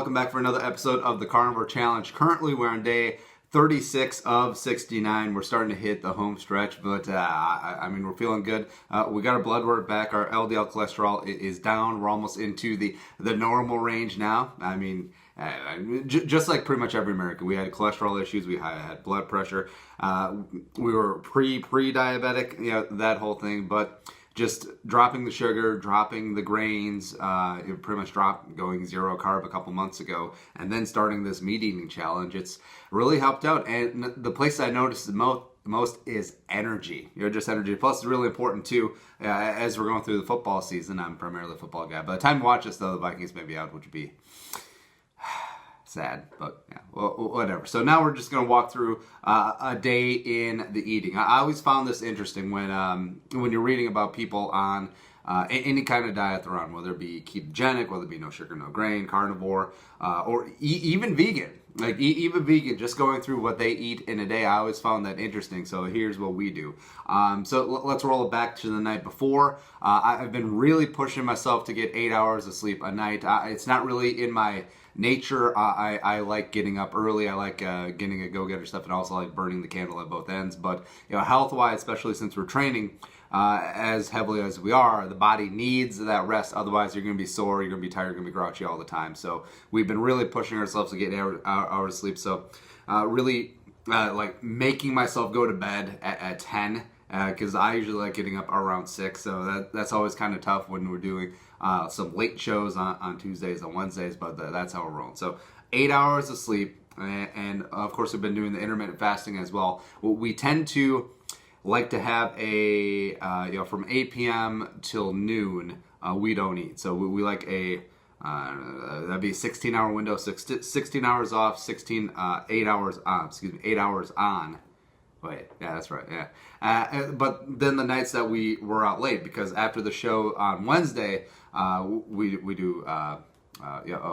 welcome back for another episode of the Carnivore Challenge. Currently, we're on day 36 of 69. We're starting to hit the home stretch, but I mean, we're feeling good. We got our blood work back. Our LDL cholesterol is down. We're almost into the normal range now. I mean, just like pretty much every American, we had cholesterol issues. We had blood pressure. We were pre-diabetic, you know, that whole thing, but just dropping the sugar, dropping the grains, it pretty much dropped going zero carb a couple months ago, and then starting this meat eating challenge. It's really helped out. And the place I noticed the most is energy. You know, just energy. Plus, it's really important too, as we're going through the football season. I'm primarily a football guy. By the time you watch this, though, the Vikings may be out, which would be sad, but yeah, well, whatever. So now we're just going to walk through a day in the eating. I always found this interesting when you're reading about people on any kind of diet they're on, whether it be ketogenic, whether it be no sugar, no grain, carnivore, or even vegan. Like even vegan, just going through what they eat in a day, I always found that interesting. So here's what we do. So let's roll it back to the night before. I've been really pushing myself to get 8 hours of sleep a night. It's not really in my nature. I like getting up early. I like getting a go-getter stuff, and also like burning the candle at both ends. But you know, health-wise, especially since we're training as heavily as we are, the body needs that rest. Otherwise, you're going to be sore, you're going to be tired, you're going to be grouchy all the time. So we've been really pushing ourselves to get hours of sleep. So really like making myself go to bed at 10. Because I usually like getting up around 6, so that's always kind of tough when we're doing some late shows on Tuesdays and Wednesdays, but that's how we're rolling. So 8 hours of sleep, and of course we've been doing the intermittent fasting as well. We tend to like to have a, from 8 p.m. till noon, we don't eat. So we like that'd be a 16-hour window, 16 hours off, 8 hours on, 8 hours on. Wait, yeah, that's right, yeah. But then the nights that we were out late, because after the show on Wednesday, we do a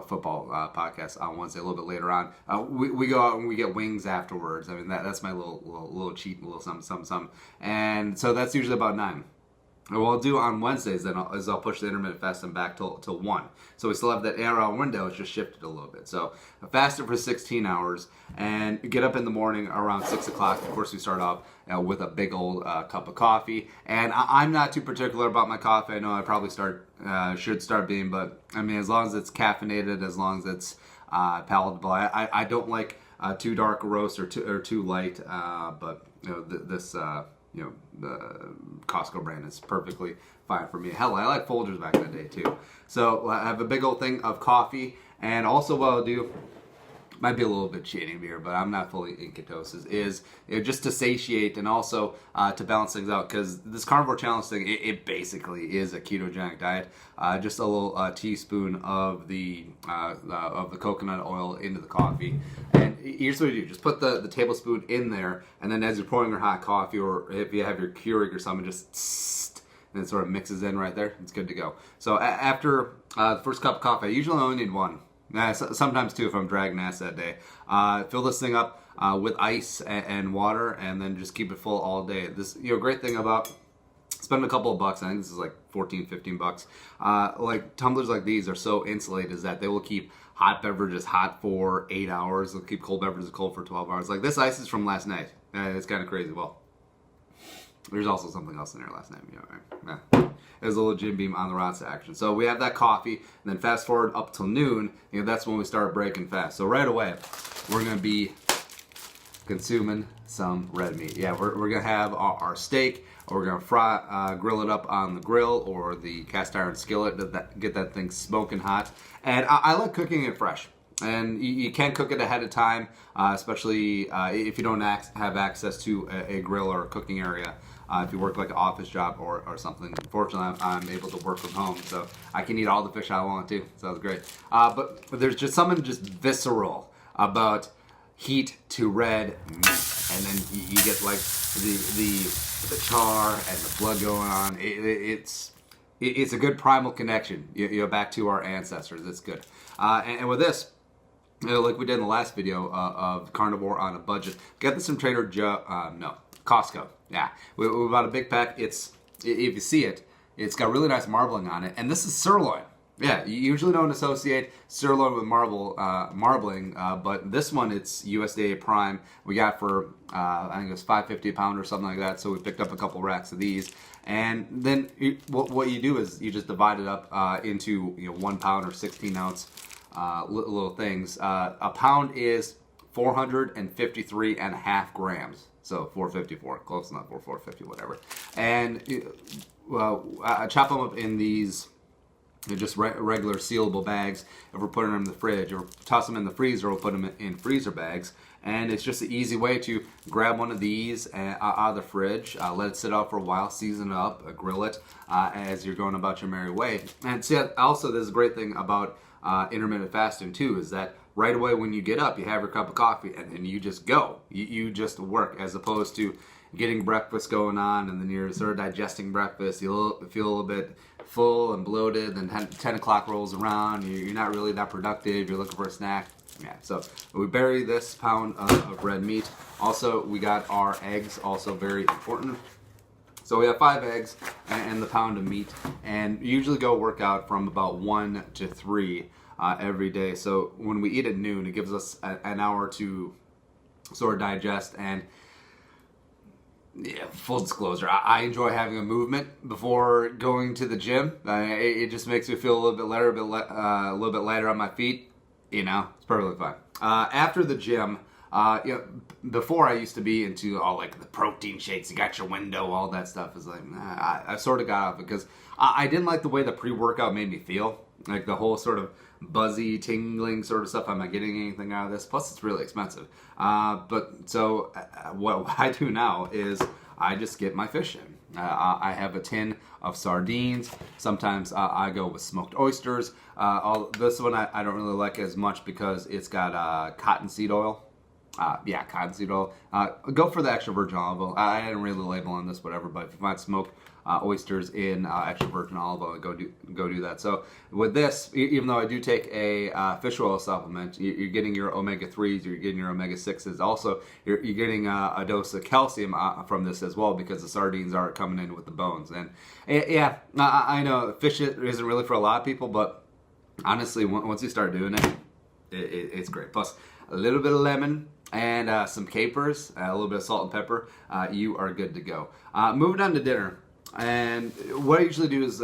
football podcast on Wednesday a little bit later on. We go out and we get wings afterwards. I mean, that's my little cheat, a little something. And so that's usually about 9. And what I'll do on Wednesdays then is I'll push the intermittent fasting back till 1. So we still have that 8-hour window. It's just shifted a little bit. So I fasted for 16 hours and get up in the morning around 6 o'clock. Of course, we start off with a big old cup of coffee. And I'm not too particular about my coffee. I know I probably should start being, but I mean, as long as it's caffeinated, as long as it's palatable. I don't like too dark a roast or too light. But you know, this. The Costco brand is perfectly fine for me. Hell, I like Folgers back in the day too. So I have a big old thing of coffee, and also what I'll do, might be a little bit cheating here, but I'm not fully in ketosis, is just to satiate and also to balance things out, because this carnivore challenge thing, it basically is a ketogenic diet. Just a little teaspoon of the coconut oil into the coffee, and here's what you do: just put the tablespoon in there, and then as you're pouring your hot coffee, or if you have your Keurig or something, just and it sort of mixes in right there. It's good to go. So after the first cup of coffee, I usually only need 1. Sometimes 2 if I'm dragging ass that day. Fill this thing up with ice and water, and then just keep it full all day. This, great thing about spending a couple of bucks, I think this is like 14, 15 bucks. Like tumblers like these are so insulated is that they will keep hot beverages hot for 8 hours. They'll keep cold beverages cold for 12 hours. Like this ice is from last night. It's kind of crazy. Well, there's also something else in there last night. There's a little Jim Beam on the rocks action. So we have that coffee, and then fast forward up till noon, that's when we start breaking fast. So right away, we're going to be consuming some red meat. Yeah, we're going to have our steak, or we're going to grill it up on the grill or the cast iron skillet, get that thing smoking hot. And I like cooking it fresh. And you can cook it ahead of time, especially if you don't have access to a grill or a cooking area. If you work like an office job or something. Fortunately, I'm able to work from home, so I can eat all the fish I want to. So that's great. But there's just something just visceral about heat to red meat, and then you get like the char and the blood going on. It's a good primal connection. Back to our ancestors. It's good. And with this, like we did in the last video of Carnivore on a budget, get this from Costco. Yeah, we bought a big pack. If you see it, it's got really nice marbling on it, and this is sirloin. Yeah, you usually don't associate sirloin with marbling, but this one it's USDA Prime. We got for I think it was $5.50 a pound or something like that. So we picked up a couple racks of these, and then what you do is you just divide it up into 1 pound or 16 ounce little things. A pound is 453.5 grams. So 454, close enough, or 450, whatever. And I chop them up in these. They're just regular sealable bags. If we're putting them in the fridge or toss them in the freezer, we'll put them in freezer bags. And it's just an easy way to grab one of these out of the fridge, let it sit out for a while, season it up, grill it as you're going about your merry way. And see, also there's a great thing about intermittent fasting too, is that right away when you get up, you have your cup of coffee and you just go. You just work, as opposed to getting breakfast going on and then you're sort of digesting breakfast. You feel a little bit full and bloated, then 10 o'clock rolls around, you're not really that productive, you're looking for a snack. Yeah, so we bury this pound of red meat. Also, we got our eggs, also very important. So we have 5 eggs and the pound of meat, and usually go work out from about 1 to 3 every day. So when we eat at noon, it gives us an hour to sort of digest. And yeah, full disclosure, I enjoy having a movement before going to the gym. It just makes me feel a little bit lighter, a little bit lighter on my feet. It's perfectly fine. After the gym, before I used to be into all like the protein shakes, you got your window, all that stuff. Is like I sort of got off because I didn't like the way the pre-workout made me feel. Like the whole sort of buzzy, tingling sort of stuff. I'm not getting anything out of this. Plus, it's really expensive. So what I do now is I just get my fish in. I have a tin of sardines. Sometimes I go with smoked oysters. This one I don't really like as much because it's got cottonseed oil. Cottonseed oil. Go for the extra virgin olive oil. I didn't read the label on this, whatever, but if you find smoked oysters in extra virgin olive oil, go do that. So with this, even though I do take a fish oil supplement, you're getting your omega-3s, you're getting your omega-6s. Also, you're getting a dose of calcium from this as well, because the sardines are coming in with the bones. And yeah, I know fish isn't really for a lot of people, but honestly, once you start doing it, it's great. Plus, a little bit of lemon and some capers, a little bit of salt and pepper, you are good to go. Moving on to dinner. And what I usually do is,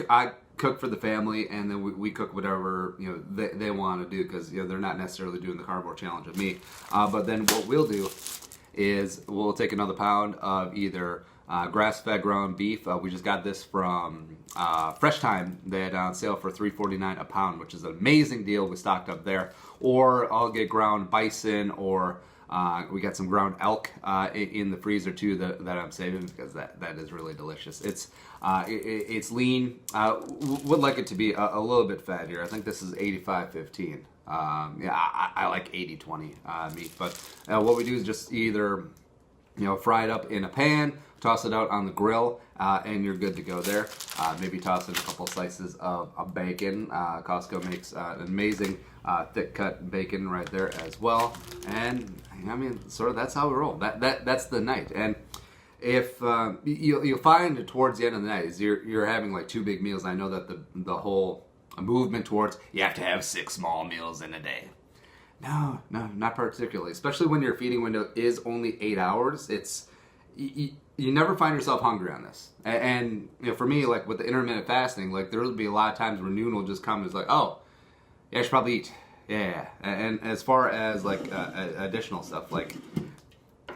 I cook for the family, and then we cook whatever they want to do, because they're not necessarily doing the carnivore challenge with me. But then what we'll do is we'll take another pound of either grass-fed ground beef. We just got this from Fresh Time. They had on sale for $3.49 a pound, which is an amazing deal. We stocked up there. Or I'll get ground bison, or we got some ground elk in the freezer too that I'm saving, because that is really delicious. It's lean. Would like it to be a little bit fattier. I think this is 85-15. I like 80-20 meat. But what we do is just either fry it up in a pan, toss it out on the grill, and you're good to go there. Maybe toss in a couple slices of bacon. Costco makes an amazing thick cut bacon right there as well. And I mean, sort of that's how we roll. That's the night. And if you'll find towards the end of the night is you're having like 2 big meals. I know that the whole movement towards you have to have 6 small meals in a day. No, not particularly. Especially when your feeding window is only 8 hours. It's you never find yourself hungry on this. And for me, like with the intermittent fasting, like there will be a lot of times where noon will just come and it's like, oh, yeah, I should probably eat. Yeah. And as far as like additional stuff, like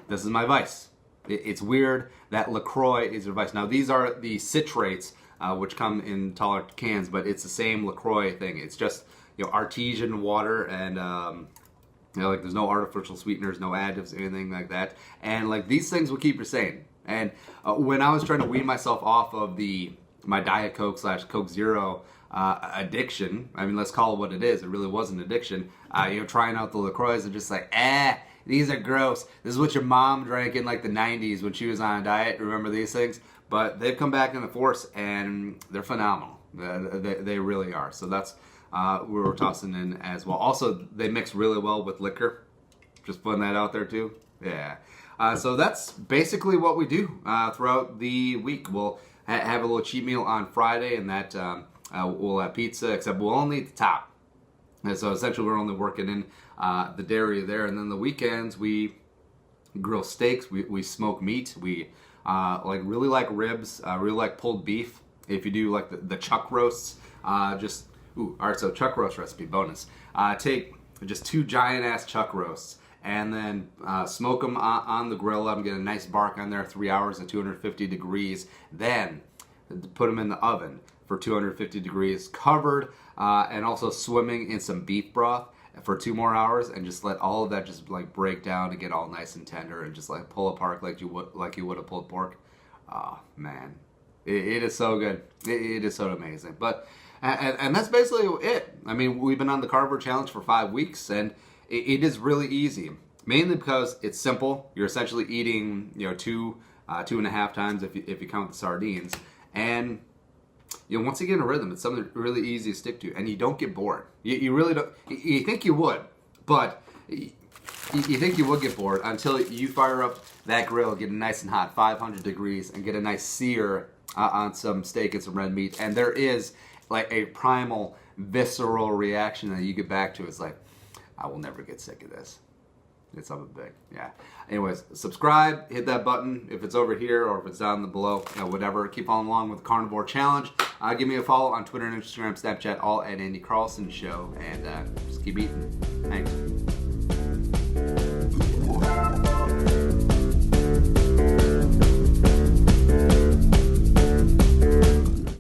this is my vice. It's weird that LaCroix is your vice. Now these are the citrates, which come in taller cans, but it's the same LaCroix thing. It's just artesian water, and like there's no artificial sweeteners, no additives, anything like that. And like these things will keep you sane. And when I was trying to wean myself off of my Diet Coke / Coke Zero addiction, I mean, let's call it what it is. It really was an addiction. Trying out the LaCroix and just like, these are gross. This is what your mom drank in like the 90s when she was on a diet. Remember these things? But they've come back into force, and they're phenomenal. They really are. So that's we're tossing in as well. Also, they mix really well with liquor. Just putting that out there too. Yeah. So that's basically what we do throughout the week. We'll have a little cheat meal on Friday, and that we'll have pizza, except we'll only eat the top. And so essentially we're only working in the dairy there. And then the weekends we grill steaks, we smoke meat, we really like ribs, really like pulled beef. If you do like the chuck roasts, all right, so chuck roast recipe bonus. Take just 2 giant ass chuck roasts and then smoke them on the grill. Let them get a nice bark on there, 3 hours at 250 degrees. Then put them in the oven for 250 degrees, covered, and also swimming in some beef broth for 2 more hours, and just let all of that just like break down and get all nice and tender, and just like pull apart like you would a pulled pork. Oh man, it is so good. It is so amazing. But and that's basically it. I mean, we've been on the Carnivore Challenge for 5 weeks, and it is really easy. Mainly because it's simple. You're essentially eating 2.5 times if you count the sardines, and once you get in a rhythm, it's something really easy to stick to, and you don't get bored. You really don't. You think you would, but you think you would get bored until you fire up that grill, get it nice and hot, 500 degrees, and get a nice sear on some steak and some red meat, and there is like a primal, visceral reaction that you get back to. It's like, I will never get sick of this. It's something big. Yeah. Anyways, subscribe, hit that button if it's over here or if it's down below, whatever. Keep following along with the Carnivore Challenge. Give me a follow on Twitter and Instagram, Snapchat, all at Andy Carlson Show, and just keep eating. Thanks.